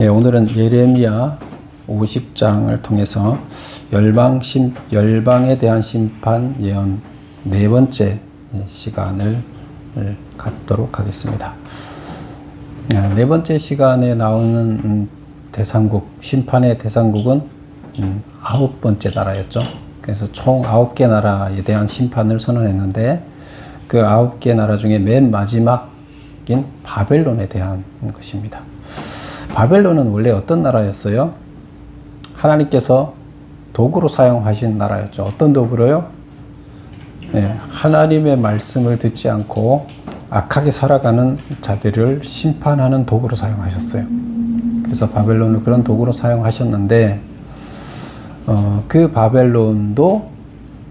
네, 오늘은 예레미야 50장을 통해서 열방에 대한 심판 예언 네 번째 시간을 갖도록 하겠습니다. 네 번째 시간에 나오는 대상국, 심판의 대상국은 9번째 나라였죠. 그래서 총 9개 나라에 대한 심판을 선언했는데 그 9개 나라 중에 맨 마지막인 바벨론에 대한 것입니다. 바벨론은 원래 어떤 나라였어요? 하나님께서 도구로 사용하신 나라였죠. 어떤 도구로요? 네, 하나님의 말씀을 듣지 않고 악하게 살아가는 자들을 심판하는 도구로 사용하셨어요. 그래서 바벨론을 그런 도구로 사용하셨는데 그 바벨론도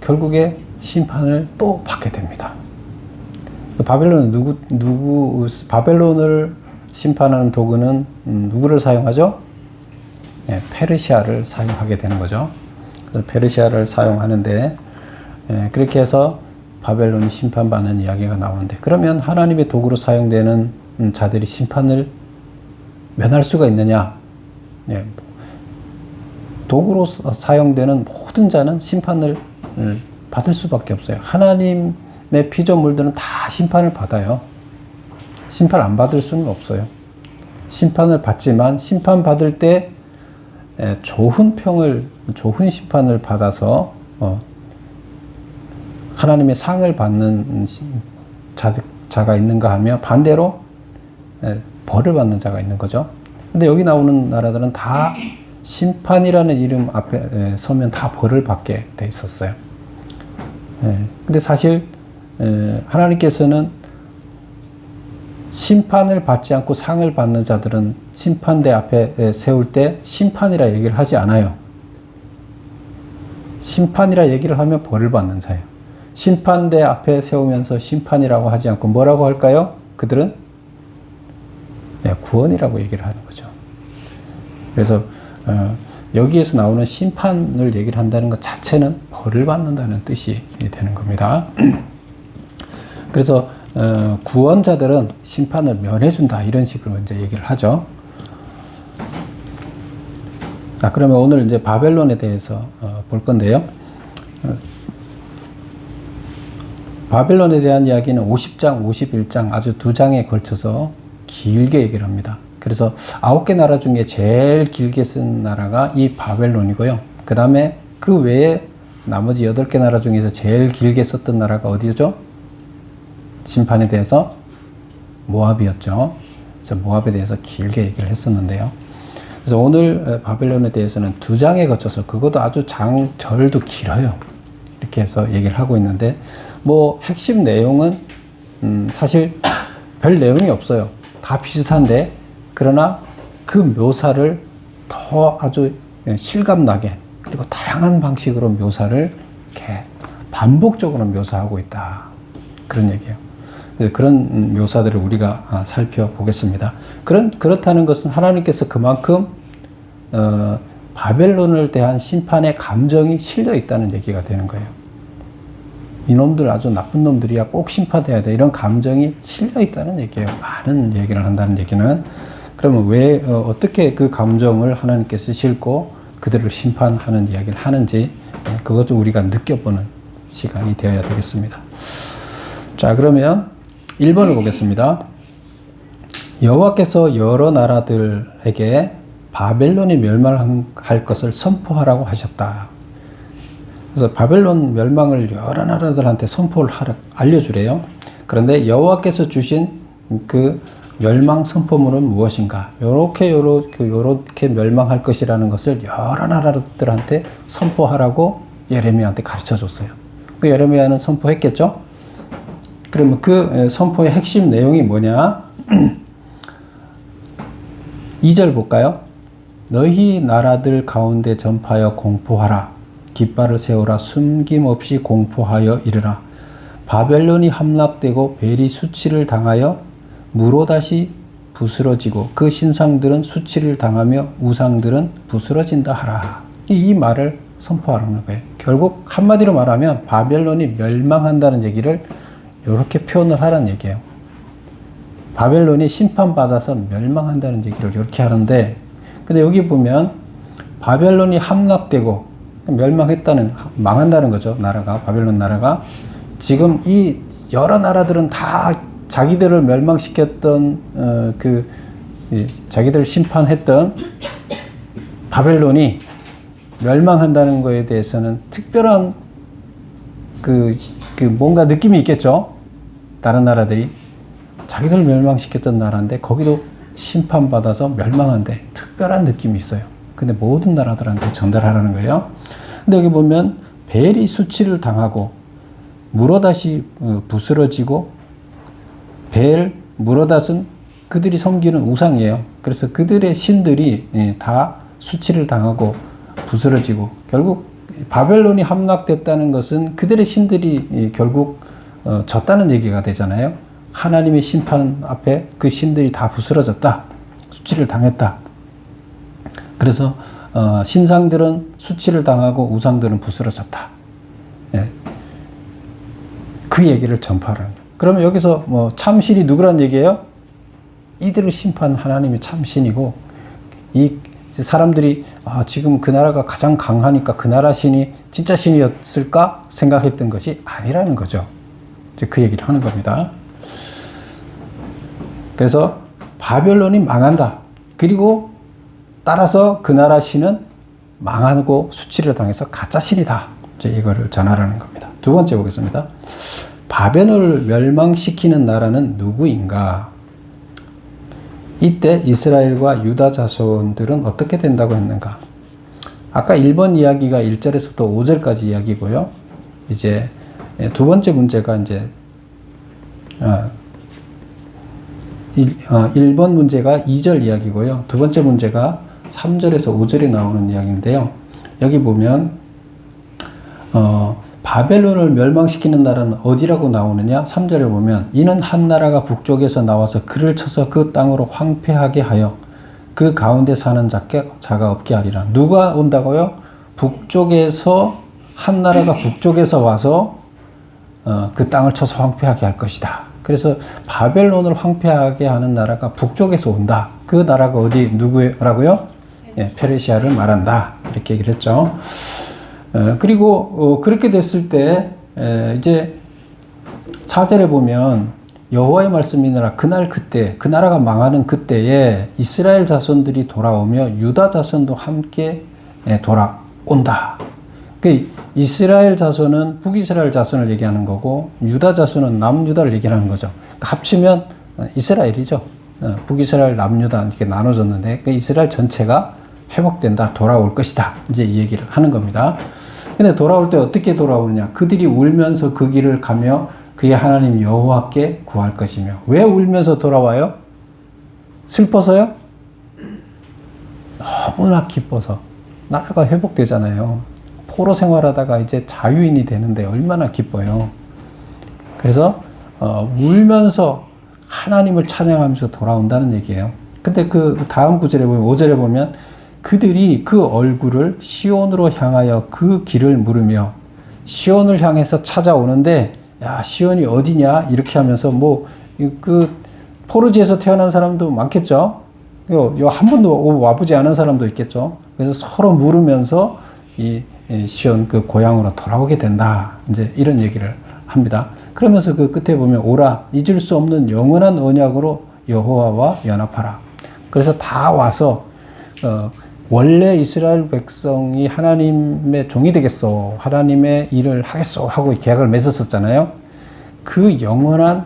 결국에 심판을 또 받게 됩니다. 바벨론은 바벨론을 심판하는 도구는 누구를 사용하죠? 네, 페르시아를 사용하게 되는 거죠. 그래서 페르시아를 사용하는데 그렇게 해서 바벨론이 심판받는 이야기가 나오는데, 그러면 하나님의 도구로 사용되는 자들이 심판을 면할 수가 있느냐? 네, 도구로 사용되는 모든 자는 심판을 받을 수밖에 없어요. 하나님의 피조물들은 다 심판을 받아요. 심판 안 받을 수는 없어요. 심판을 받지만 심판받을 때 좋은 심판을 받아서 하나님의 상을 받는 자가 있는가 하면 반대로 벌을 받는 자가 있는 거죠. 근데 여기 나오는 나라들은 다 심판이라는 이름 앞에 서면 다 벌을 받게 돼 있었어요. 근데 사실 하나님께서는 심판을 받지 않고 상을 받는 자들은 심판대 앞에 세울 때 심판이라 얘기를 하지 않아요. 심판이라 얘기를 하면 벌을 받는 자예요. 심판대 앞에 세우면서 심판이라고 하지 않고 뭐라고 할까요? 그들은 구원이라고 얘기를 하는 거죠. 그래서 여기에서 나오는 심판을 얘기를 한다는 것 자체는 벌을 받는다는 뜻이 되는 겁니다. 그래서 구원자들은 심판을 면해준다, 이런 식으로 이제 얘기를 하죠. 그러면 오늘 이제 바벨론에 대해서 볼 건데요. 바벨론에 대한 이야기는 50장, 51장 아주 두 장에 걸쳐서 길게 얘기를 합니다. 그래서 9개 나라 중에 제일 길게 쓴 나라가 이 바벨론이고요. 그 다음에 그 외에 나머지 8개 나라 중에서 제일 길게 썼던 나라가 어디죠? 심판에 대해서 모압이었죠. 그래서 모압에 대해서 길게 얘기를 했었는데요. 그래서 오늘 바벨론에 대해서는 두 장에 거쳐서, 그것도 아주 절도 길어요. 이렇게 해서 얘기를 하고 있는데, 핵심 내용은 사실 별 내용이 없어요. 다 비슷한데, 그러나 그 묘사를 더 아주 실감나게, 그리고 다양한 방식으로 묘사를 이렇게 반복적으로 묘사하고 있다, 그런 얘기예요. 그런 묘사들을 우리가 살펴보겠습니다. 그렇다는 것은 하나님께서 그만큼 바벨론을 대한 심판의 감정이 실려 있다는 얘기가 되는 거예요. 이놈들 아주 나쁜 놈들이야, 꼭 심판해야 돼, 이런 감정이 실려 있다는 얘기예요. 많은 얘기를 한다는 얘기는. 그러면 왜 어떻게 그 감정을 하나님께서 싣고 그들을 심판하는 이야기를 하는지, 그것도 우리가 느껴보는 시간이 되어야 되겠습니다. 자, 그러면 1번을 보겠습니다. 여호와께서 여러 나라들에게 바벨론이 멸망할 것을 선포하라고 하셨다. 그래서 바벨론 멸망을 여러 나라들한테 선포를 알려주래요. 그런데 여호와께서 주신 그 멸망 선포문은 무엇인가? 요렇게 멸망할 것이라는 것을 여러 나라들한테 선포하라고 예레미야한테 가르쳐 줬어요. 그 예레미야는 선포했겠죠? 그러면 그 선포의 핵심 내용이 뭐냐? 2절 볼까요? 너희 나라들 가운데 전파하여 공포하라. 깃발을 세우라. 숨김없이 공포하여 이르라. 바벨론이 함락되고 벨이 수치를 당하여 무로 다시 부스러지고 그 신상들은 수치를 당하며 우상들은 부스러진다 하라. 이 말을 선포하라는 거예요. 결국 한마디로 말하면 바벨론이 멸망한다는 얘기를 이렇게 표현을 하라는 얘기예요. 바벨론이 심판받아서 멸망한다는 얘기를 이렇게 하는데, 근데 여기 보면 바벨론이 함락되고 망한다는 거죠. 나라가, 바벨론 나라가. 지금 이 여러 나라들은 다 자기들을 멸망시켰던 자기들을 심판했던 바벨론이 멸망한다는 거에 대해서는 특별한 뭔가 느낌이 있겠죠. 다른 나라들이 자기들을 멸망시켰던 나라인데 거기도 심판받아서 멸망한데 특별한 느낌이 있어요. 근데 모든 나라들한테 전달하라는 거예요. 근데 여기 보면 벨이 수치를 당하고 무로닷이 부스러지고, 벨, 무로닷은 그들이 섬기는 우상이에요. 그래서 그들의 신들이 다 수치를 당하고 부스러지고, 결국 바벨론이 함락됐다는 것은 그들의 신들이 결국 졌다는 얘기가 되잖아요. 하나님의 심판 앞에 그 신들이 다 부스러졌다, 수치를 당했다. 그래서 신상들은 수치를 당하고 우상들은 부스러졌다. 예. 그 얘기를 전파하는. 그러면 여기서 참신이 누구란 얘기예요? 이들을 심판 하나님이 참신이고, 이 사람들이 지금 그 나라가 가장 강하니까 그 나라 신이 진짜 신이었을까 생각했던 것이 아니라는 거죠. 이제 그 얘기를 하는 겁니다. 그래서 바벨론이 망한다. 그리고 따라서 그 나라 신은 망하고 수치를 당해서 가짜 신이다. 이제 이거를 전하라는 겁니다. 두 번째 보겠습니다. 바벨론을 멸망시키는 나라는 누구인가? 이때 이스라엘과 유다 자손들은 어떻게 된다고 했는가? 아까 1번 이야기가 1절에서부터 5절까지 이야기고요. 이제 두 번째 문제가 이제 1번 문제가 2절 이야기고요. 두 번째 문제가 3절에서 5절에 나오는 이야기인데요. 여기 보면 바벨론을 멸망시키는 나라는 어디라고 나오느냐? 3절에 보면 이는 한 나라가 북쪽에서 나와서 그를 쳐서 그 땅으로 황폐하게 하여 그 가운데 사는 자가 없게 하리라. 누가 온다고요? 북쪽에서, 한 나라가 북쪽에서 와서 그 땅을 쳐서 황폐하게 할 것이다. 그래서 바벨론을 황폐하게 하는 나라가 북쪽에서 온다. 그 나라가 어디 누구라고요? 예, 페르시아를 말한다. 이렇게 얘기를 했죠. 그리고 그렇게 됐을 때 이제 4절에 보면 여호와의 말씀이니라 그날 그때 그 나라가 망하는 그때에 이스라엘 자손들이 돌아오며 유다 자손도 함께 돌아온다. 그 이스라엘 자손은 북이스라엘 자손을 얘기하는 거고 유다 자손은 남유다를 얘기하는 거죠. 합치면 이스라엘이죠. 북이스라엘 남유다 이렇게 나눠졌는데 그 이스라엘 전체가 회복된다, 돌아올 것이다. 이제 이 얘기를 하는 겁니다. 근데 돌아올 때 어떻게 돌아오느냐? 그들이 울면서 그 길을 가며 그의 하나님 여호와께 구할 것이며. 왜 울면서 돌아와요? 슬퍼서요? 너무나 기뻐서. 나라가 회복되잖아요. 포로 생활하다가 이제 자유인이 되는데 얼마나 기뻐요. 그래서 울면서 하나님을 찬양하면서 돌아온다는 얘기예요. 근데 그 다음 구절에 보면 5절에 보면 그들이 그 얼굴을 시온으로 향하여 그 길을 물으며 시온을 향해서 찾아오는데 야 시온이 어디냐 이렇게 하면서 그 포르지에서 태어난 사람도 많겠죠. 요 한 번도 와보지 않은 사람도 있겠죠. 그래서 서로 물으면서 이 시온 그 고향으로 돌아오게 된다. 이제 이런 얘기를 합니다. 그러면서 그 끝에 보면 오라 잊을 수 없는 영원한 언약으로 여호와와 연합하라. 그래서 다 와서 원래 이스라엘 백성이 하나님의 종이 되겠소, 하나님의 일을 하겠소 하고 계약을 맺었었잖아요. 그 영원한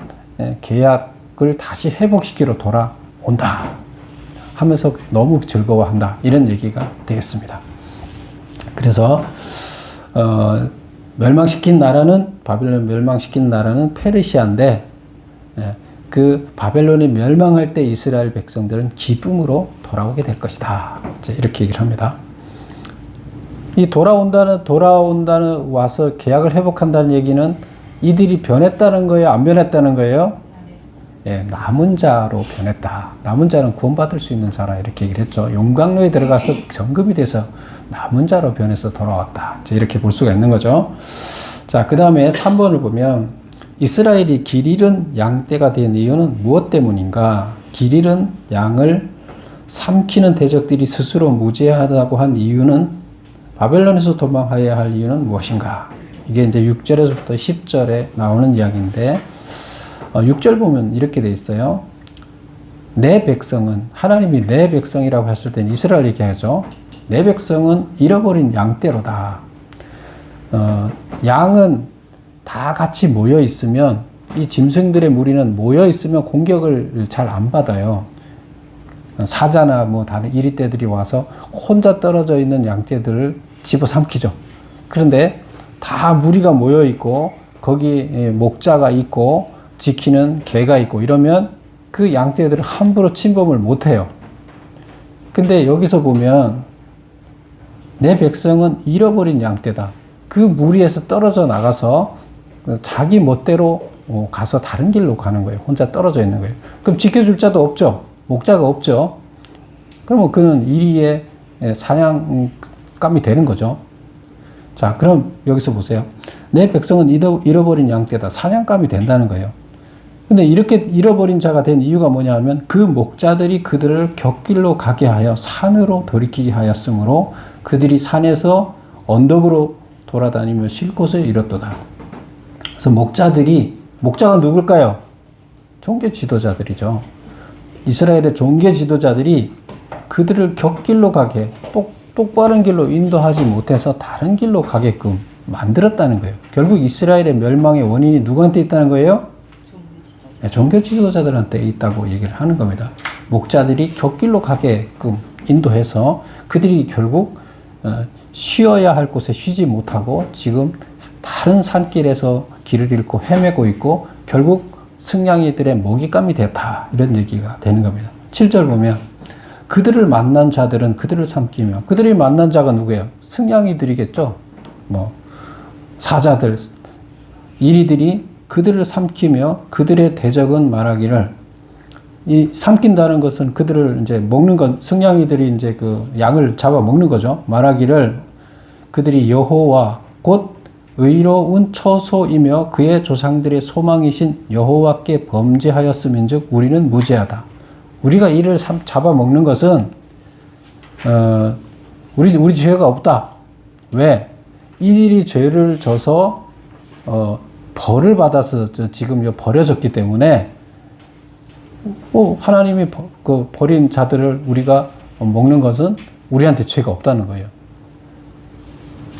계약을 다시 회복시키러 돌아온다 하면서 너무 즐거워한다. 이런 얘기가 되겠습니다. 그래서 바벨론 멸망시킨 나라는 페르시아인데 그 바벨론이 멸망할 때 이스라엘 백성들은 기쁨으로 돌아오게 될 것이다. 이제 이렇게 얘기를 합니다. 이 돌아온다는 와서 계약을 회복한다는 얘기는 이들이 변했다는 거예요? 안 변했다는 거예요? 예, 남은 자로 변했다. 남은 자는 구원받을 수 있는 자라 이렇게 얘기를 했죠. 용광로에 들어가서 정금이 돼서 남은 자로 변해서 돌아왔다. 이제 이렇게 볼 수가 있는 거죠. 자, 그 다음에 3번을 보면 이스라엘이 길 잃은 양떼가 된 이유는 무엇 때문인가? 길 잃은 양을 삼키는 대적들이 스스로 무죄하다고 한 이유는, 바벨론에서 도망하여야 할 이유는 무엇인가? 이게 이제 6절에서부터 10절에 나오는 이야기인데, 6절 보면 이렇게 돼 있어요. 내 백성은, 하나님이 내 백성이라고 했을 때는 이스라엘 얘기하죠. 내 백성은 잃어버린 양떼로다. 양은 다 같이 모여 있으면, 이 짐승들의 무리는 모여 있으면 공격을 잘 안 받아요. 사자나 뭐 다른 이리떼들이 와서 혼자 떨어져 있는 양떼들을 집어삼키죠. 그런데 다 무리가 모여 있고 거기 목자가 있고 지키는 개가 있고 이러면 그 양떼들을 함부로 침범을 못 해요. 근데 여기서 보면 내 백성은 잃어버린 양떼다. 그 무리에서 떨어져 나가서 자기 멋대로 가서 다른 길로 가는 거예요. 혼자 떨어져 있는 거예요. 그럼 지켜줄 자도 없죠. 목자가 없죠. 그러면 그는 이리의 사냥감이 되는 거죠. 자, 그럼 여기서 보세요. 내 백성은 잃어버린 양떼다. 사냥감이 된다는 거예요. 근데 이렇게 잃어버린 자가 된 이유가 뭐냐 하면 그 목자들이 그들을 곁길로 가게 하여 산으로 돌이키게 하였으므로 그들이 산에서 언덕으로 돌아다니며 쉴 곳을 잃었도다. 그래서 목자가 누굴까요? 종교 지도자들이죠. 이스라엘의 종교 지도자들이 그들을 곁길로 가게, 똑바른 길로 인도하지 못해서 다른 길로 가게끔 만들었다는 거예요. 결국 이스라엘의 멸망의 원인이 누구한테 있다는 거예요? 종교 지도자들한테 있다고 얘기를 하는 겁니다. 목자들이 곁길로 가게끔 인도해서 그들이 결국 쉬어야 할 곳에 쉬지 못하고 지금 다른 산길에서 길을 잃고 헤매고 있고 결국 승냥이들의 먹잇감이 되었다. 이런 얘기가 되는 겁니다. 7절 보면 그들을 만난 자들은 그들을 삼키며, 그들이 만난 자가 누구예요? 승냥이들이겠죠. 뭐 사자들, 이리들이 그들을 삼키며 그들의 대적은 말하기를, 이 삼킨다는 것은 그들을 이제 먹는 건, 승냥이들이 이제 그 양을 잡아 먹는 거죠. 말하기를 그들이 여호와 곧 의로운 처소이며 그의 조상들의 소망이신 여호와께 범죄하였음인즉 우리는 무죄하다. 우리가 이를 잡아먹는 것은 우리 죄가 없다. 왜? 이들이 죄를 져서 벌을 받아서 지금 버려졌기 때문에 하나님이 버린 자들을 우리가 먹는 것은 우리한테 죄가 없다는 거예요.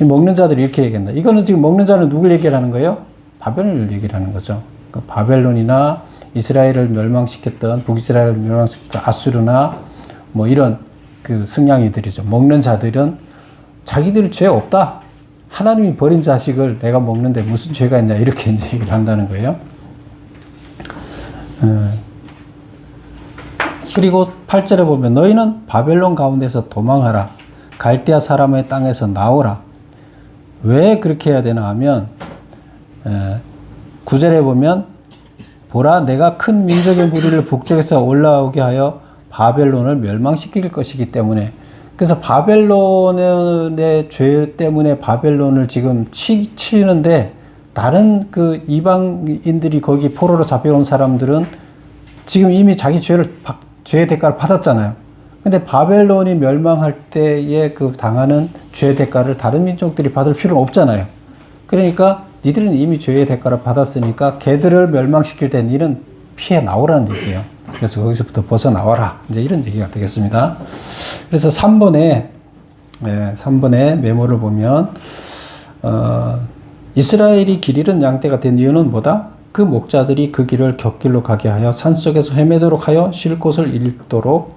먹는 자들이 이렇게 얘기한다. 이거는 지금 먹는 자는 누굴 얘기하는 거예요? 바벨론을 얘기하는 거죠. 그 바벨론이나 이스라엘을 멸망시켰던, 북이스라엘을 멸망시켰던 아수르나 뭐 이런 그 승냥이들이죠. 먹는 자들은 자기들 죄 없다. 하나님이 버린 자식을 내가 먹는데 무슨 죄가 있냐, 이렇게 이제 얘기를 한다는 거예요. 그리고 8절에 보면 너희는 바벨론 가운데서 도망하라. 갈대아 사람의 땅에서 나오라. 왜 그렇게 해야 되나 하면 9절에 보면 보라 내가 큰 민족의 무리를 북쪽에서 올라오게 하여 바벨론을 멸망시킬 것이기 때문에. 그래서 바벨론의 죄 때문에 바벨론을 지금 치는데 다른 그 이방인들이 거기 포로로 잡혀온 사람들은 지금 이미 자기 죄의 대가를 받았잖아요. 근데 바벨론이 멸망할 때에 그 당하는 죄의 대가를 다른 민족들이 받을 필요는 없잖아요. 그러니까 니들은 이미 죄의 대가를 받았으니까 걔들을 멸망시킬 때 니는 피해 나오라는 얘기예요. 그래서 거기서부터 벗어나와라. 이제 이런 얘기가 되겠습니다. 그래서 3번에 메모를 보면, 이스라엘이 길 잃은 양떼가 된 이유는 뭐다? 그 목자들이 그 길을 곁길로 가게 하여 산속에서 헤매도록 하여 쉴 곳을 잃도록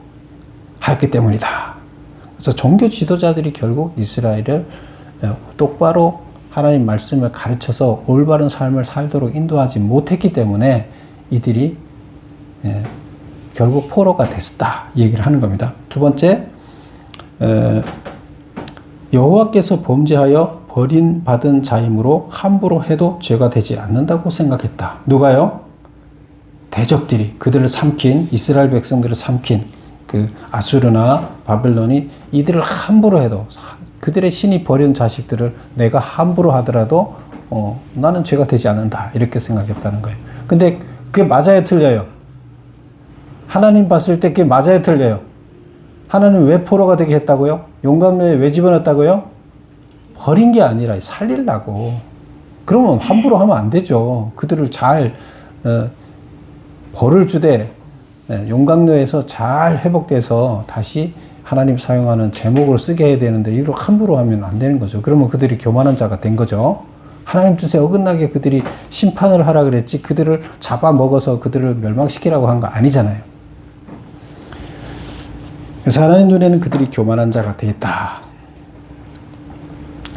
하였기 때문이다. 그래서 종교 지도자들이 결국 이스라엘을 똑바로 하나님 말씀을 가르쳐서 올바른 삶을 살도록 인도하지 못했기 때문에 이들이 결국 포로가 됐다, 이 얘기를 하는 겁니다. 두 번째, 여호와께서 범죄하여 버림받은 자이므로 함부로 해도 죄가 되지 않는다고 생각했다. 누가요? 대적들이, 그들을 삼킨, 이스라엘 백성들을 삼킨 그 아수르나 바벨론이 이들을 함부로 해도, 그들의 신이 버린 자식들을 내가 함부로 하더라도 나는 죄가 되지 않는다, 이렇게 생각했다는 거예요. 근데 그게 맞아요, 틀려요? 하나님 봤을 때 그게 맞아요, 틀려요? 하나님 왜 포로가 되게 했다고요? 용광로에 왜 집어넣었다고요? 버린 게 아니라 살리려고. 그러면 함부로 하면 안 되죠. 그들을 잘 벌을 주되 용광로에서 잘 회복돼서 다시 하나님 사용하는 제목으로 쓰게 해야 되는데 이렇게 함부로 하면 안 되는 거죠. 그러면 그들이 교만한 자가 된 거죠. 하나님 뜻에 어긋나게 그들이 심판을 하라 그랬지 그들을 잡아먹어서 그들을 멸망시키라고 한 거 아니잖아요. 그래서 하나님 눈에는 그들이 교만한 자가 되었다.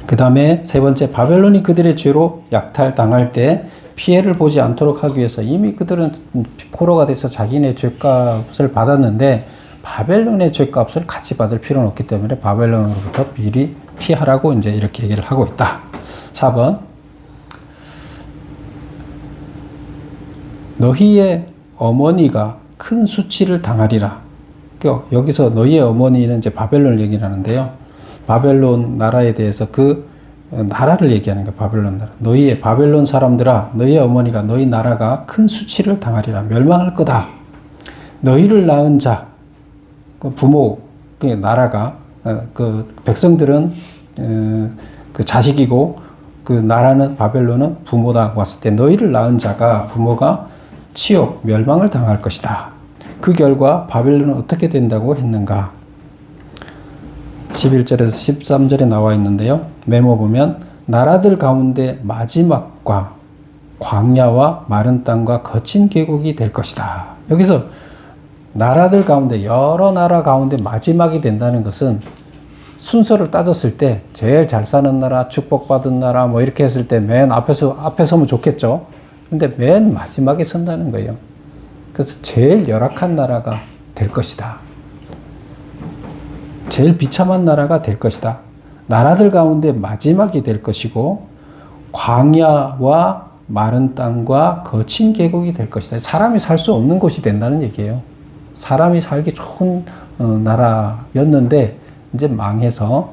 그 다음에 세 번째, 바벨론이 그들의 죄로 약탈당할 때 피해를 보지 않도록 하기 위해서 이미 그들은 포로가 돼서 자기네 죄값을 받았는데 바벨론의 죄값을 같이 받을 필요는 없기 때문에 바벨론으로부터 미리 피하라고 이제 이렇게 얘기를 하고 있다. 4번. 너희의 어머니가 큰 수치를 당하리라. 여기서 너희의 어머니는 이제 바벨론을 얘기를 하는데요. 바벨론 나라에 대해서 그 나라를 얘기하는 거예요. 바벨론 나라. 너희의 바벨론 사람들아, 너희의 어머니가 너희 나라가 큰 수치를 당하리라. 멸망할 거다. 너희를 낳은 자, 그 부모, 그 나라가 그 백성들은 그 자식이고 그 나라는 바벨론은 부모다 왔을 때 너희를 낳은 자가 부모가 치욕, 멸망을 당할 것이다. 그 결과 바벨론은 어떻게 된다고 했는가? 11절에서 13절에 나와 있는데요. 메모 보면 나라들 가운데 마지막과 광야와 마른 땅과 거친 계곡이 될 것이다. 여기서 나라들 가운데 여러 나라 가운데 마지막이 된다는 것은 순서를 따졌을 때 제일 잘 사는 나라, 축복받은 나라 뭐 이렇게 했을 때 맨 앞에 서면 좋겠죠. 근데 맨 마지막에 선다는 거예요. 그래서 제일 열악한 나라가 될 것이다. 제일 비참한 나라가 될 것이다. 나라들 가운데 마지막이 될 것이고 광야와 마른 땅과 거친 계곡이 될 것이다. 사람이 살 수 없는 곳이 된다는 얘기예요. 사람이 살기 좋은 나라였는데 이제 망해서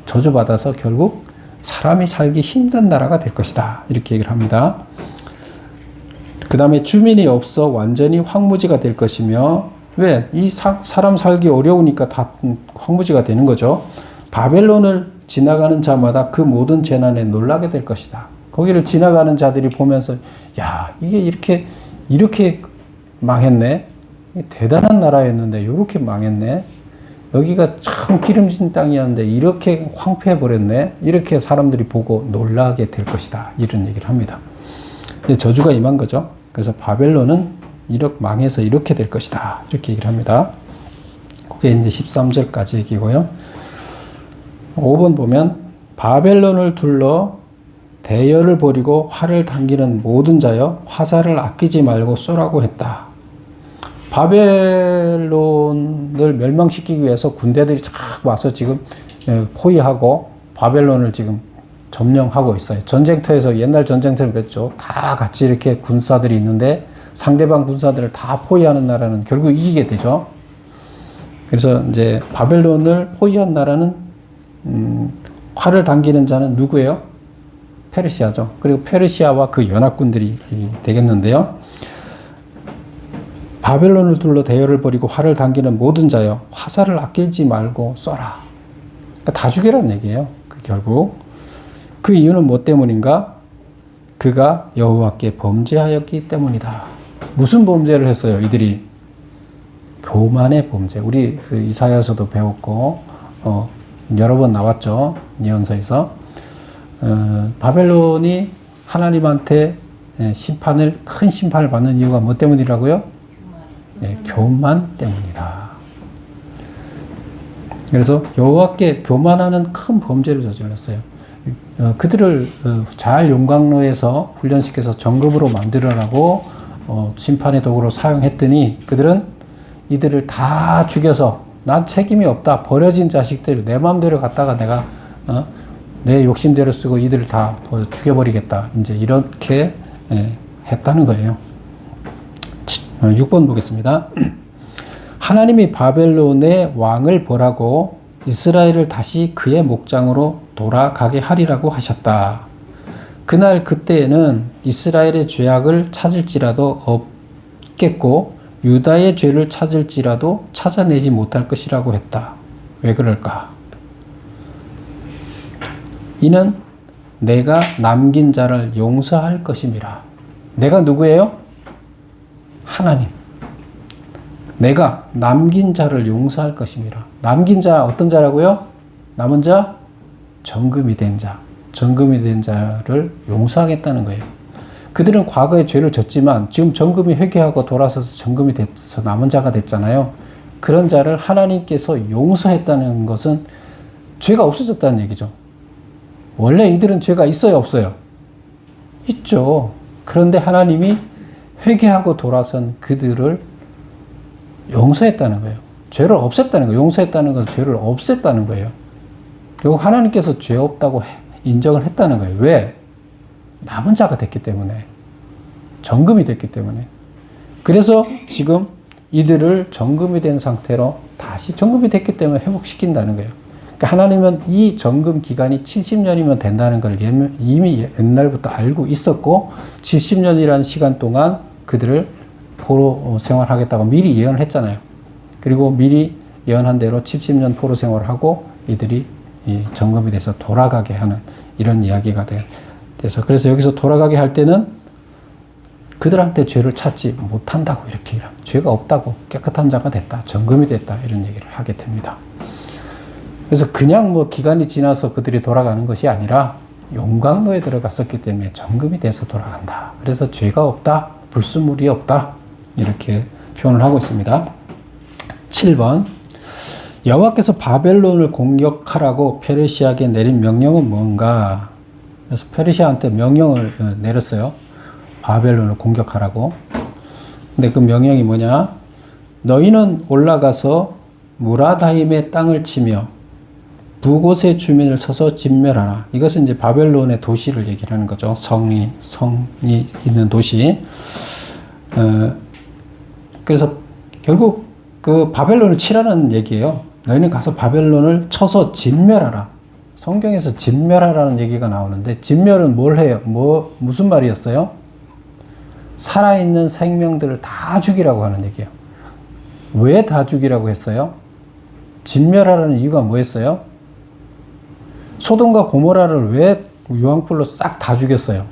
저주받아서 결국 사람이 살기 힘든 나라가 될 것이다. 이렇게 얘기를 합니다. 그 다음에 주민이 없어 완전히 황무지가 될 것이며 왜? 이 사람 살기 어려우니까 다 황무지가 되는 거죠. 바벨론을 지나가는 자마다 그 모든 재난에 놀라게 될 것이다. 거기를 지나가는 자들이 보면서 야 이게 이렇게 망했네. 대단한 나라였는데 이렇게 망했네. 여기가 참 기름진 땅이었는데 이렇게 황폐해버렸네. 이렇게 사람들이 보고 놀라게 될 것이다. 이런 얘기를 합니다. 저주가 임한 거죠. 그래서 바벨론은 이렇게 망해서 이렇게 될 것이다. 이렇게 얘기를 합니다. 그게 이제 13절까지 얘기고요. 5번 보면 바벨론을 둘러 대열을 벌이고 활을 당기는 모든 자여 화살을 아끼지 말고 쏘라고 했다. 바벨론을 멸망시키기 위해서 군대들이 쫙 와서 지금 포위하고 바벨론을 지금 점령하고 있어요. 전쟁터에서 옛날 전쟁터를 그랬죠. 다 같이 이렇게 군사들이 있는데 상대방 군사들을 다 포위하는 나라는 결국 이기게 되죠. 그래서 이제 바벨론을 포위한 나라는 활을 당기는 자는 누구예요? 페르시아죠. 그리고 페르시아와 그 연합군들이 되겠는데요. 바벨론을 둘러 대열을 벌이고 활을 당기는 모든 자여 화살을 아끼지 말고 쏘라. 그러니까 다 죽여라는 얘기예요. 결국 그 이유는 뭐 때문인가? 그가 여호와께 범죄하였기 때문이다. 무슨 범죄를 했어요? 이들이 교만의 범죄. 우리 그 이사야서도 배웠고 여러 번 나왔죠. 예언서에서 바벨론이 하나님한테 큰 심판을 받는 이유가 뭐 때문이라고요? 교만 때문이다. 그래서 여호와께 교만하는 큰 범죄를 저질렀어요. 그들을 잘 용광로에서 훈련시켜서 정금으로 만들어라고 심판의 도구로 사용했더니 그들은 이들을 다 죽여서 난 책임이 없다. 버려진 자식들 내 마음대로 갖다가 내가 내 욕심대로 쓰고 이들을 다 죽여버리겠다. 이제 이렇게 했다는 거예요. 6번 보겠습니다. 하나님이 바벨론의 왕을 벌하고 이스라엘을 다시 그의 목장으로 돌아가게 하리라고 하셨다. 그날 그때에는 이스라엘의 죄악을 찾을지라도 없겠고 유다의 죄를 찾을지라도 찾아내지 못할 것이라고 했다. 왜 그럴까? 이는 내가 남긴 자를 용서할 것임이라. 내가 누구예요? 하나님. 내가 남긴 자를 용서할 것임이라. 남긴 자 어떤 자라고요? 남은 자? 정금이 된 자. 정금이 된 자를 용서하겠다는 거예요. 그들은 과거에 죄를 졌지만 지금 정금이 회개하고 돌아서서 정금이 돼서 남은 자가 됐잖아요. 그런 자를 하나님께서 용서했다는 것은 죄가 없어졌다는 얘기죠. 원래 이들은 죄가 있어요, 없어요? 있죠. 그런데 하나님이 회개하고 돌아선 그들을 용서했다는 거예요. 죄를 없앴다는 거예요. 용서했다는 것은 죄를 없앴다는 거예요. 그리고 하나님께서 죄 없다고 인정을 했다는 거예요. 왜? 남은 자가 됐기 때문에. 정금이 됐기 때문에. 그래서 지금 이들을 정금이 된 상태로 다시 정금이 됐기 때문에 회복시킨다는 거예요. 그러니까 하나님은 이 정금 기간이 70년이면 된다는 걸 이미 옛날부터 알고 있었고 70년이라는 시간 동안 그들을 포로 생활하겠다고 미리 예언을 했잖아요. 그리고 미리 예언한 대로 70년 포로 생활을 하고 이들이 이 정금이 돼서 돌아가게 하는 이런 이야기가 돼서 그래서 여기서 돌아가게 할 때는 그들한테 죄를 찾지 못한다고 이렇게 죄가 없다고 깨끗한 자가 됐다. 정금이 됐다. 이런 얘기를 하게 됩니다. 그래서 그냥 뭐 기간이 지나서 그들이 돌아가는 것이 아니라 용광로에 들어갔었기 때문에 정금이 돼서 돌아간다. 그래서 죄가 없다. 불순물이 없다. 이렇게 표현을 하고 있습니다. 7번 여호와께서 바벨론을 공격하라고 페르시아에게 내린 명령은 뭔가? 그래서 페르시아한테 명령을 내렸어요. 바벨론을 공격하라고. 근데 그 명령이 뭐냐? 너희는 올라가서 무라다임의 땅을 치며 북곳의 주민을 쳐서 진멸하라. 이것은 이제 바벨론의 도시를 얘기를 하는 거죠. 성이 있는 도시. 그래서 결국 그 바벨론을 치라는 얘기예요. 너희는 가서 바벨론을 쳐서 진멸하라. 성경에서 진멸하라는 얘기가 나오는데 진멸은 뭘 해요? 무슨 말이었어요? 살아있는 생명들을 다 죽이라고 하는 얘기예요. 왜 다 죽이라고 했어요? 진멸하라는 이유가 뭐였어요? 소돔과 고모라를 왜 유황불로 싹 다 죽였어요?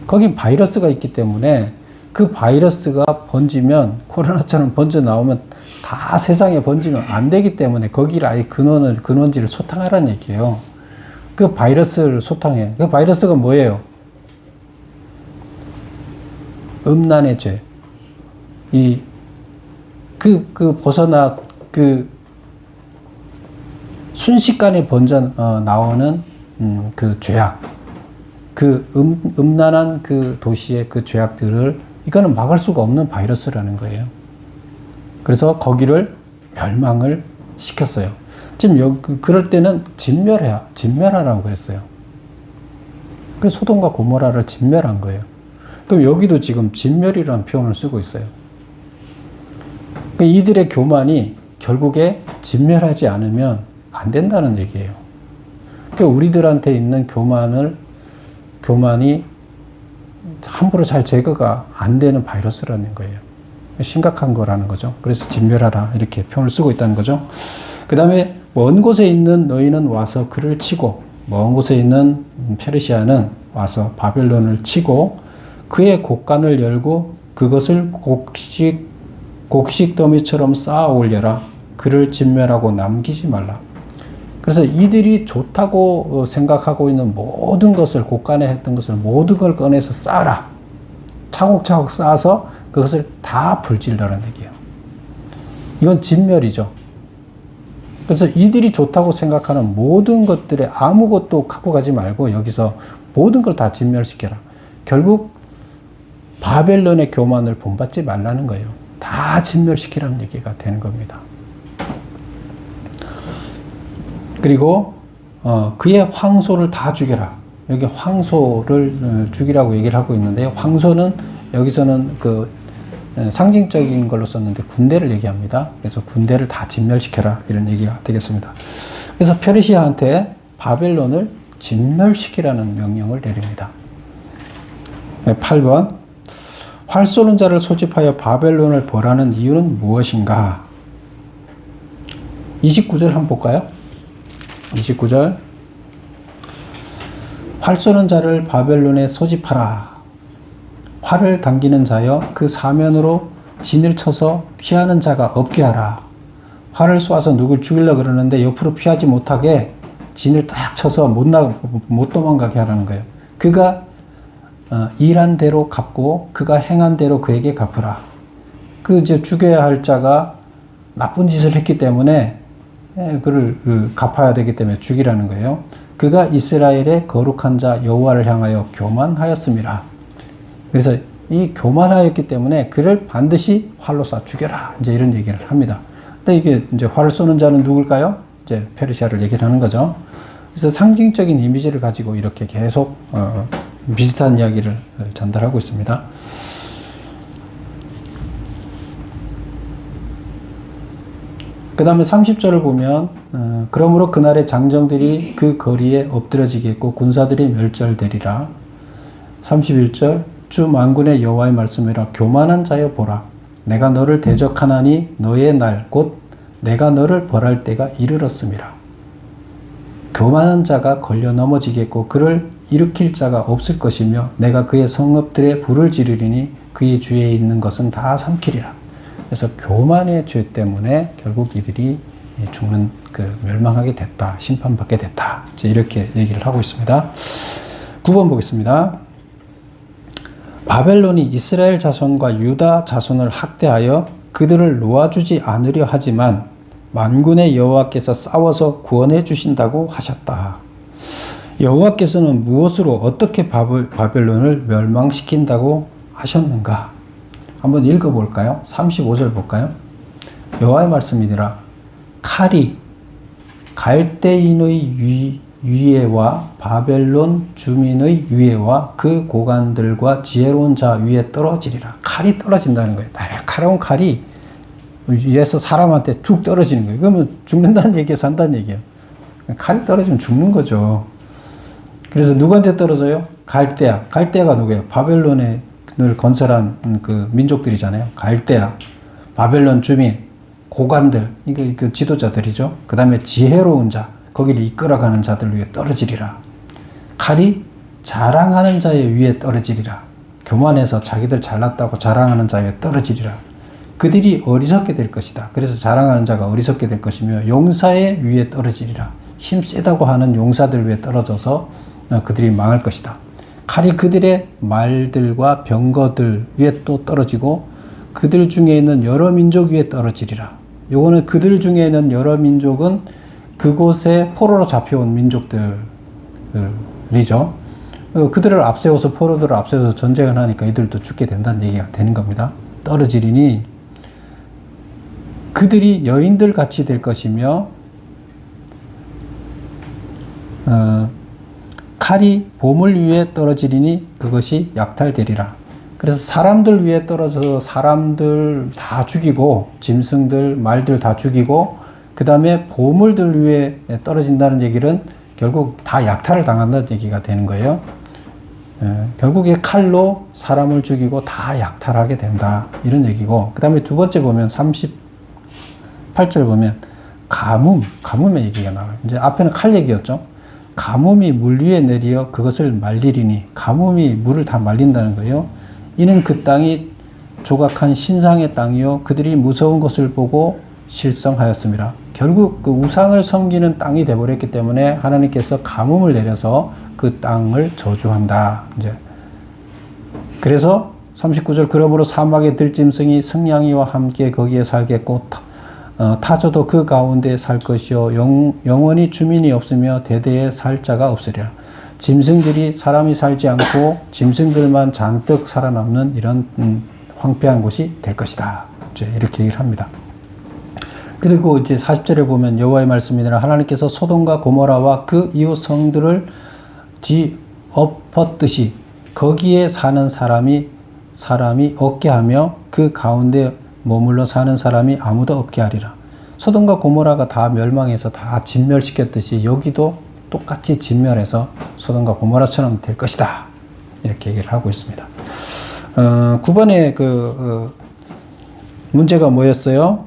거긴 바이러스가 있기 때문에 그 바이러스가 번지면 코로나처럼 번져 나오면 다 세상에 번지면 안 되기 때문에 거기를 아예 근원지를 소탕하라는 얘기예요. 그 바이러스를 소탕해. 그 바이러스가 뭐예요? 음란의 죄. 순식간에 나오는 그 죄악. 음란한 그 도시의 그 죄악들을 이거는 막을 수가 없는 바이러스라는 거예요. 그래서 거기를 멸망을 시켰어요. 지금 그럴 때는 진멸하라고 그랬어요. 그래서 소돔과 고모라를 진멸한 거예요. 그럼 여기도 지금 진멸이라는 표현을 쓰고 있어요. 이들의 교만이 결국에 진멸하지 않으면 안 된다는 얘기예요. 그러니까 우리들한테 있는 교만이 함부로 잘 제거가 안 되는 바이러스라는 거예요. 심각한 거라는 거죠. 그래서 진멸하라 이렇게 표현을 쓰고 있다는 거죠. 그 다음에 먼 곳에 있는 너희는 와서 그를 치고 먼 곳에 있는 페르시아는 와서 바벨론을 치고 그의 곡간을 열고 그것을 곡식 더미처럼 쌓아 올려라. 그를 진멸하고 남기지 말라. 그래서 이들이 좋다고 생각하고 있는 모든 것을 곡간에 했던 것을 모든 걸 꺼내서 쌓아라. 차곡차곡 쌓아서 그것을 다 불질러라는 얘기예요. 이건 진멸이죠. 그래서 이들이 좋다고 생각하는 모든 것들에 아무것도 갖고 가지 말고 여기서 모든 걸 다 진멸시켜라. 결국 바벨론의 교만을 본받지 말라는 거예요. 다 진멸시키라는 얘기가 되는 겁니다. 그리고 그의 황소를 다 죽여라. 여기 황소를 죽이라고 얘기를 하고 있는데요. 황소는 여기서는 그 상징적인 걸로 썼는데 군대를 얘기합니다. 그래서 군대를 다 진멸시켜라 이런 얘기가 되겠습니다. 그래서 페르시아한테 바벨론을 진멸시키라는 명령을 내립니다. 8번 활 쏘는 자를 소집하여 바벨론을 벌하는 이유는 무엇인가? 29절 한번 볼까요? 29절. 활 쏘는 자를 바벨론에 소집하라. 활을 당기는 자여 그 사면으로 진을 쳐서 피하는 자가 없게 하라. 활을 쏴서 누굴 죽이려고 그러는데 옆으로 피하지 못하게 진을 딱 쳐서 못 도망가게 하라는 거예요. 그가 일한 대로 갚고 그가 행한 대로 그에게 갚으라. 그 이제 죽여야 할 자가 나쁜 짓을 했기 때문에 그를 갚아야 되기 때문에 죽이라는 거예요. 그가 이스라엘의 거룩한 자 여호와를 향하여 교만하였습니다. 그래서 이 교만하였기 때문에 그를 반드시 활로 쏴 죽여라. 이제 이런 얘기를 합니다. 근데 이게 이제 활을 쏘는 자는 누굴까요? 이제 페르시아를 얘기를 하는 거죠. 그래서 상징적인 이미지를 가지고 이렇게 계속 비슷한 이야기를 전달하고 있습니다. 그 다음에 30절을 보면 그러므로 그날의 장정들이 그 거리에 엎드러지겠고 군사들이 멸절되리라. 31절 주 만군의 여호와의 말씀이라. 교만한 자여 보라. 내가 너를 대적하나니 너의 날 곧 내가 너를 벌할 때가 이르렀음이라. 교만한 자가 걸려 넘어지겠고 그를 일으킬 자가 없을 것이며 내가 그의 성읍들에 불을 지르리니 그의 주위에 있는 것은 다 삼키리라. 그래서 교만의 죄 때문에 결국 이들이 죽는 멸망하게 됐다. 심판받게 됐다. 이제 이렇게 얘기를 하고 있습니다. 9번 보겠습니다. 바벨론이 이스라엘 자손과 유다 자손을 학대하여 그들을 놓아주지 않으려 하지만 만군의 여호와께서 싸워서 구원해 주신다고 하셨다. 여호와께서는 무엇으로 어떻게 바벨론을 멸망시킨다고 하셨는가? 한번 읽어볼까요? 35절 볼까요? 여호와의 말씀이니라. 칼이 갈대인의 위에와 바벨론 주민의 위에와 그 고관들과 지혜로운 자 위에 떨어지리라. 칼이 떨어진다는 거예요. 날카로운 칼이 위에서 사람한테 툭 떨어지는 거예요. 그러면 죽는다는 얘기예요, 산다는 얘기예요. 칼이 떨어지면 죽는 거죠. 그래서 누구한테 떨어져요? 갈대아. 갈대아가 누구예요? 바벨론을 건설한 그 민족들이잖아요. 갈대아, 바벨론 주민, 고관들, 이거 지도자들이죠. 그 다음에 지혜로운 자, 거기를 이끌어가는 자들 위에 떨어지리라. 칼이 자랑하는 자의 위에 떨어지리라. 교만해서 자기들 잘났다고 자랑하는 자에 떨어지리라. 그들이 어리석게 될 것이다. 그래서 자랑하는 자가 어리석게 될 것이며 용사의 위에 떨어지리라. 힘 세다고 하는 용사들 위에 떨어져서 그들이 망할 것이다. 칼이 그들의 말들과 병거들 위에 또 떨어지고 그들 중에 있는 여러 민족 위에 떨어지리라. 요거는 그들 중에 있는 여러 민족은 그곳에 포로로 잡혀온 민족들이죠. 그들을 앞세워서 포로들을 앞세워서 전쟁을 하니까 이들도 죽게 된다는 얘기가 되는 겁니다. 떨어지리니 그들이 여인들 같이 될 것이며 칼이 보물 위에 떨어지리니 그것이 약탈되리라. 그래서 사람들 위에 떨어져서 사람들 다 죽이고 짐승들 말들 다 죽이고 그 다음에 보물들 위에 떨어진다는 얘기는 결국 다 약탈을 당한다는 얘기가 되는 거예요. 결국에 칼로 사람을 죽이고 다 약탈하게 된다. 이런 얘기고, 그 다음에 두 번째 보면 38절 보면 가뭄의 얘기가 나와요. 이제 앞에는 칼 얘기였죠. 가뭄이 물 위에 내리어 그것을 말리리니, 가뭄이 물을 다 말린다는 거예요. 이는 그 땅이 조각한 신상의 땅이요 그들이 무서운 것을 보고 실성하였습니다. 결국 그 우상을 섬기는 땅이 되어버렸기 때문에 하나님께서 가뭄을 내려서 그 땅을 저주한다. 이제 그래서 39절 그러므로 사막의 들짐승이 승냥이와 함께 거기에 살겠고 타조도 그 가운데 살 것이요 영원히 주민이 없으며 대대에 살 자가 없으리라. 짐승들이 사람이 살지 않고 짐승들만 잔뜩 살아남는 이런 황폐한 곳이 될 것이다. 이제 이렇게 얘기를 합니다. 그리고 이제 40절에 보면 여호와의 말씀이니라. 하나님께서 소돔과 고모라와 그 이웃 성들을 뒤엎었듯이 거기에 사는 사람이 없게 하며 그 가운데 머물러 사는 사람이 아무도 없게 하리라. 소돔과 고모라가 다 멸망해서 다 진멸시켰듯이 여기도 똑같이 진멸해서 소돔과 고모라처럼 될 것이다. 이렇게 얘기를 하고 있습니다. 9번의 문제가 뭐였어요?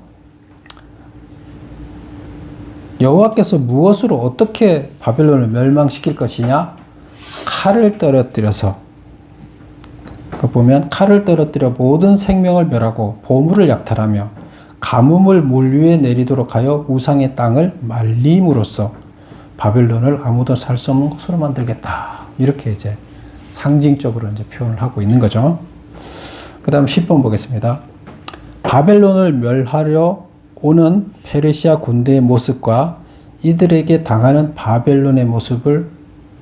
여호와께서 무엇으로 어떻게 바벨론을 멸망시킬 것이냐? 칼을 떨어뜨려서, 보면 칼을 떨어뜨려 모든 생명을 멸하고 보물을 약탈하며 가뭄을 물 위에 내리도록 하여 우상의 땅을 말림으로써 바벨론을 아무도 살 수 없는 곳으로 만들겠다. 이렇게 이제 상징적으로 이제 표현을 하고 있는 거죠. 그 다음 10번 보겠습니다. 바벨론을 멸하려 오는 페르시아 군대의 모습과 이들에게 당하는 바벨론의 모습을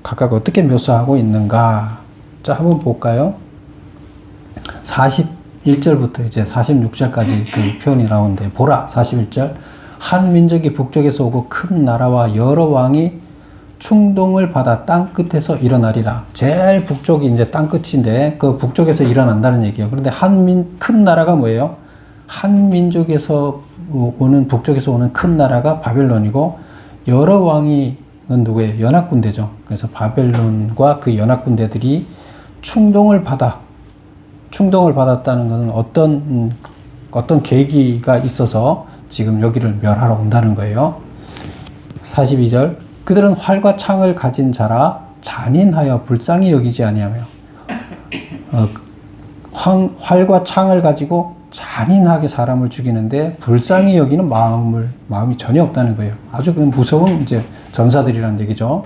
각각 어떻게 묘사하고 있는가? 자, 한번 볼까요? 41절부터 이제 46절까지 그 표현이 나오는데, 보라, 41절. 한 민족이 북쪽에서 오고 큰 나라와 여러 왕이 충동을 받아 땅 끝에서 일어나리라. 제일 북쪽이 이제 땅 끝인데, 그 북쪽에서 일어난다는 얘기예요. 그런데 큰 나라가 뭐예요? 한 민족에서 오는, 북쪽에서 오는 큰 나라가 바벨론이고, 여러 왕이 누구예요? 연합군대죠. 그래서 바벨론과 그 연합군대들이 충동을 받았다는 것은 어떤 계기가 있어서 지금 여기를 멸하러 온다는 거예요. 42절. 그들은 활과 창을 가진 자라 잔인하여 불쌍히 여기지 아니하며, 활과 창을 가지고 잔인하게 사람을 죽이는데 불쌍히 여기는 마음이 전혀 없다는 거예요. 아주 무서운 이제 전사들이라는 얘기죠.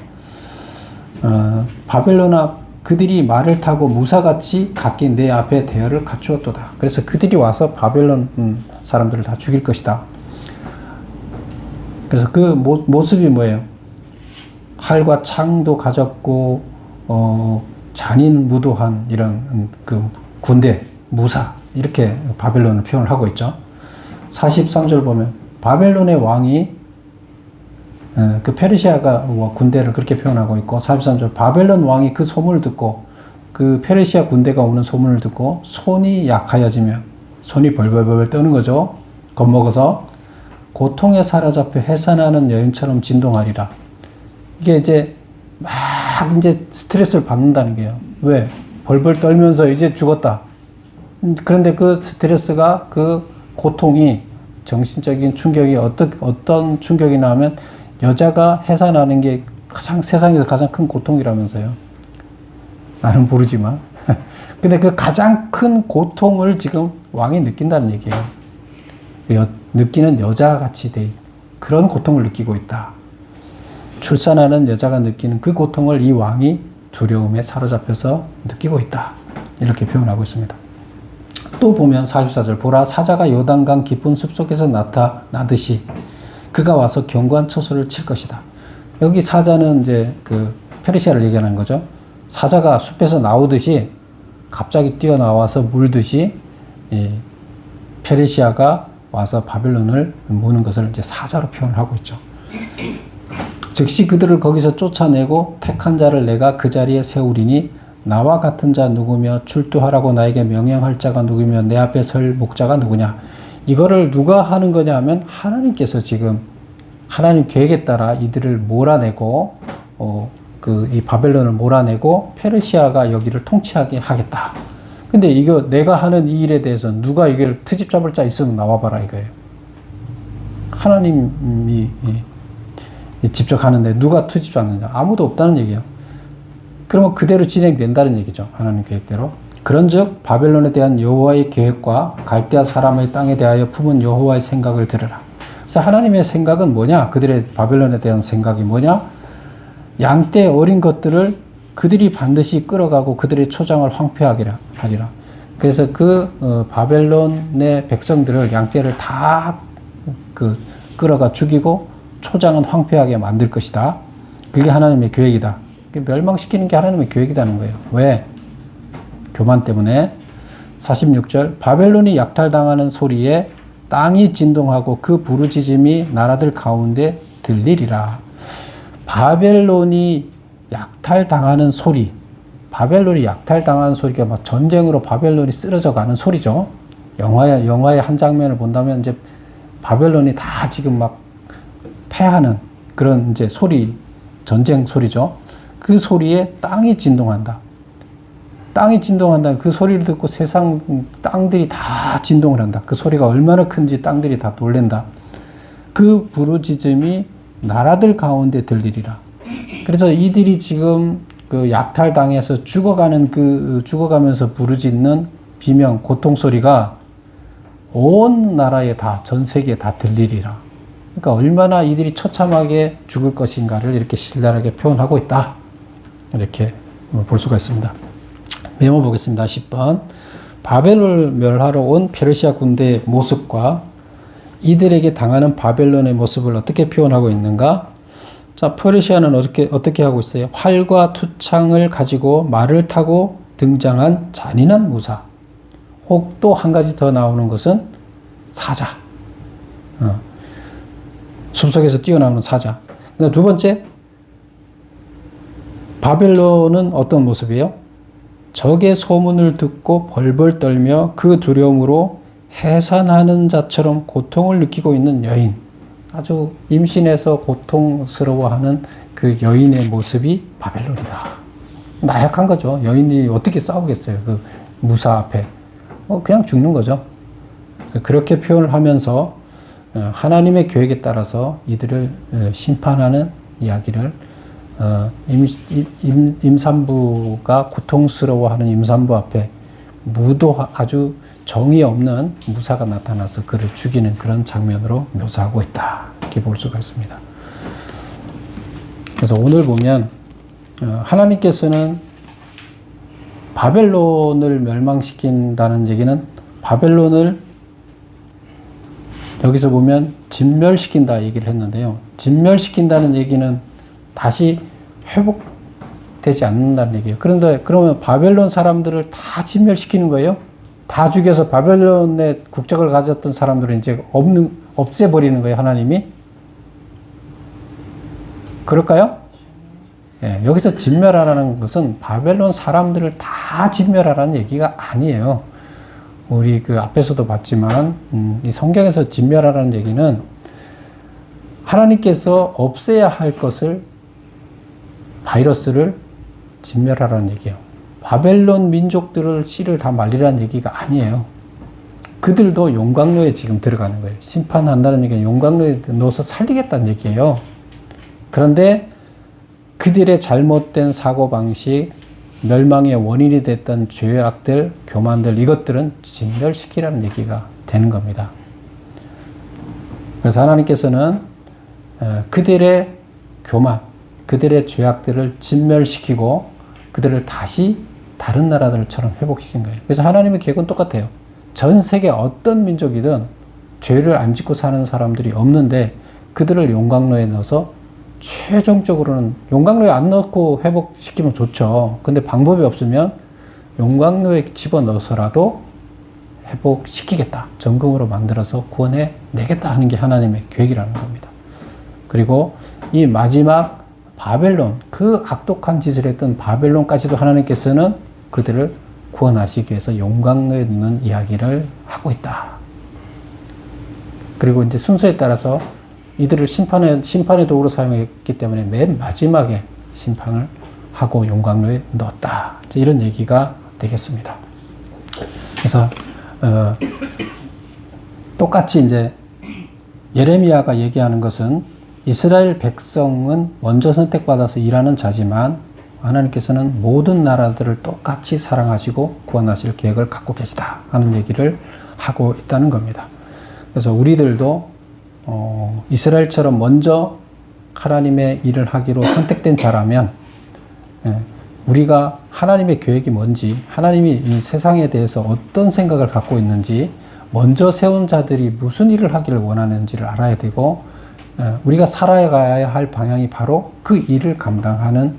바벨론아, 그들이 말을 타고 무사같이 각기 내 앞에 대열을 갖추었도다. 그래서 그들이 와서 바벨론 사람들을 다 죽일 것이다. 그래서 그 모습이 뭐예요? 활과 창도 가졌고, 잔인무도한 이런 그 군대, 무사, 이렇게 바벨론을 표현을 하고 있죠. 43절 보면 바벨론의 왕이, 그 페르시아가 군대를 그렇게 표현하고 있고, 43절 바벨론 왕이 그 소문을 듣고, 그 페르시아 군대가 오는 소문을 듣고 손이 약하여지며, 손이 벌벌벌 떠는 거죠. 겁먹어서 고통에 사로잡혀 해산하는 여인처럼 진동하리라. 이게 이제 막 이제 스트레스를 받는다는 게요. 왜? 벌벌 떨면서 이제 죽었다. 그런데 그 스트레스가, 그 고통이, 정신적인 충격이 어떤 충격이 나면 여자가 해산하는 게 세상에서 가장 큰 고통이라면서요. 나는 모르지만. 근데 그 가장 큰 고통을 지금 왕이 느낀다는 얘기예요. 느끼는 여자같이 그런 고통을 느끼고 있다. 출산하는 여자가 느끼는 그 고통을 이 왕이 두려움에 사로잡혀서 느끼고 있다. 이렇게 표현하고 있습니다. 또 보면 44절. 보라, 사자가 요단강 깊은 숲속에서 나타나듯이 그가 와서 견고한 처소를 칠 것이다. 여기 사자는 이제 그 페르시아를 얘기하는 거죠. 사자가 숲에서 나오듯이 갑자기 뛰어나와서 물듯이 페르시아가 와서 바벨론을 무는 것을 이제 사자로 표현하고 있죠. 즉시 그들을 거기서 쫓아내고 택한 자를 내가 그 자리에 세우리니 나와 같은 자 누구며 출두하라고 나에게 명령할 자가 누구며 내 앞에 설 목자가 누구냐. 이거를 누가 하는 거냐 하면 하나님께서 지금 하나님 계획에 따라 이들을 몰아내고 이 바벨론을 몰아내고 페르시아가 여기를 통치하게 하겠다. 근데 이거 내가 하는 이 일에 대해서 누가 이걸 트집 잡을 자 있으면 나와봐라 이거예요. 하나님이 직접 하는데 누가 트집 잡느냐? 아무도 없다는 얘기예요. 그러면 그대로 진행된다는 얘기죠. 하나님 계획대로. 그런즉 바벨론에 대한 여호와의 계획과 갈대아 사람의 땅에 대하여 품은 여호와의 생각을 들으라. 그래서 하나님의 생각은 뭐냐? 그들의 바벨론에 대한 생각이 뭐냐? 양떼 어린 것들을 그들이 반드시 끌어가고 그들의 초장을 황폐하게 하리라. 그래서 바벨론의 백성들을, 양떼를 다 끌어가 죽이고 초장은 황폐하게 만들 것이다. 그게 하나님의 계획이다. 멸망시키는 게 하나님의 계획이라는 거예요. 왜? 교만 때문에. 46절. 바벨론이 약탈당하는 소리에 땅이 진동하고 그 부르짖음이 나라들 가운데 들리리라. 바벨론이 약탈당하는 소리. 바벨론이 약탈당하는 소리가 막 전쟁으로 바벨론이 쓰러져 가는 소리죠. 영화의 한 장면을 본다면 이제 바벨론이 다 지금 막 패하는 그런 이제 소리, 전쟁 소리죠. 그 소리에 땅이 진동한다. 땅이 진동한다는 그 소리를 듣고 세상 땅들이 다 진동을 한다. 그 소리가 얼마나 큰지 땅들이 다 놀랜다. 그 부르짖음이 나라들 가운데 들리리라. 그래서 이들이 지금 그 약탈당해서 죽어가면서 부르짖는 비명, 고통 소리가 온 나라에 다, 전 세계에 다 들리리라. 그러니까 얼마나 이들이 처참하게 죽을 것인가를 이렇게 신랄하게 표현하고 있다. 이렇게 볼 수가 있습니다. 메모 보겠습니다. 10번. 바벨을 멸하러 온 페르시아 군대의 모습과 이들에게 당하는 바벨론의 모습을 어떻게 표현하고 있는가? 자, 페르시아는 어떻게 하고 있어요? 활과 투창을 가지고 말을 타고 등장한 잔인한 무사. 혹 또 한 가지 더 나오는 것은 사자. 숲속에서 뛰어나오는 사자. 두 번째, 바벨론은 어떤 모습이에요? 적의 소문을 듣고 벌벌 떨며 그 두려움으로 해산하는 자처럼 고통을 느끼고 있는 여인. 아주 임신해서 고통스러워하는 그 여인의 모습이 바벨론이다. 나약한 거죠. 여인이 어떻게 싸우겠어요? 그 무사 앞에. 그냥 죽는 거죠. 그래서 그렇게 표현을 하면서 하나님의 계획에 따라서 이들을 심판하는 이야기를 임산부가 고통스러워하는 임산부 앞에 아주 정의 없는 무사가 나타나서 그를 죽이는 그런 장면으로 묘사하고 있다. 이렇게 볼 수가 있습니다. 그래서 오늘 보면 하나님께서는 바벨론을 멸망시킨다는 얘기는 바벨론을 여기서 보면 진멸시킨다 얘기를 했는데요. 진멸시킨다는 얘기는 다시 회복되지 않는다는 얘기예요. 그런데 그러면 바벨론 사람들을 다 진멸시키는 거예요? 다 죽여서 바벨론의 국적을 가졌던 사람들은 이제 없애버리는 거예요, 하나님이? 그럴까요? 예, 여기서 진멸하라는 것은 바벨론 사람들을 다 진멸하라는 얘기가 아니에요. 우리 그 앞에서도 봤지만, 이 성경에서 진멸하라는 얘기는 하나님께서 없애야 할 것을, 바이러스를 진멸하라는 얘기예요. 바벨론 민족들을 씨를 다 말리라는 얘기가 아니에요. 그들도 용광로에 지금 들어가는 거예요. 심판한다는 얘기는 용광로에 넣어서 살리겠다는 얘기예요. 그런데 그들의 잘못된 사고방식, 멸망의 원인이 됐던 죄악들, 교만들, 이것들은 진멸시키라는 얘기가 되는 겁니다. 그래서 하나님께서는 그들의 교만, 그들의 죄악들을 진멸시키고 그들을 다시 다른 나라들처럼 회복시킨 거예요. 그래서 하나님의 계획은 똑같아요. 전 세계 어떤 민족이든 죄를 안 짓고 사는 사람들이 없는데 그들을 용광로에 넣어서 최종적으로는 용광로에 안 넣고 회복시키면 좋죠. 근데 방법이 없으면 용광로에 집어넣어서라도 회복시키겠다. 정금으로 만들어서 구원해 내겠다 하는 게 하나님의 계획이라는 겁니다. 그리고 이 마지막 바벨론, 그 악독한 짓을 했던 바벨론까지도 하나님께서는 그들을 구원하시기 위해서 용광로에 넣는 이야기를 하고 있다. 그리고 이제 순서에 따라서 이들을 심판의 도구로 사용했기 때문에 맨 마지막에 심판을 하고 용광로에 넣었다. 이런 얘기가 되겠습니다. 그래서 똑같이 이제 예레미야가 얘기하는 것은 이스라엘 백성은 먼저 선택받아서 일하는 자지만 하나님께서는 모든 나라들을 똑같이 사랑하시고 구원하실 계획을 갖고 계시다 하는 얘기를 하고 있다는 겁니다. 그래서 우리들도 이스라엘처럼 먼저 하나님의 일을 하기로 선택된 자라면 우리가 하나님의 계획이 뭔지, 하나님이 이 세상에 대해서 어떤 생각을 갖고 있는지, 먼저 세운 자들이 무슨 일을 하기를 원하는지를 알아야 되고, 우리가 살아가야 할 방향이 바로 그 일을 감당하는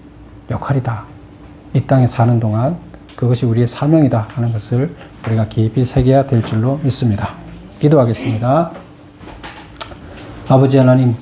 역할이다. 이 땅에 사는 동안 그것이 우리의 사명이다 하는 것을 우리가 깊이 새겨야 될 줄로 믿습니다. 기도하겠습니다. 아버지 하나님,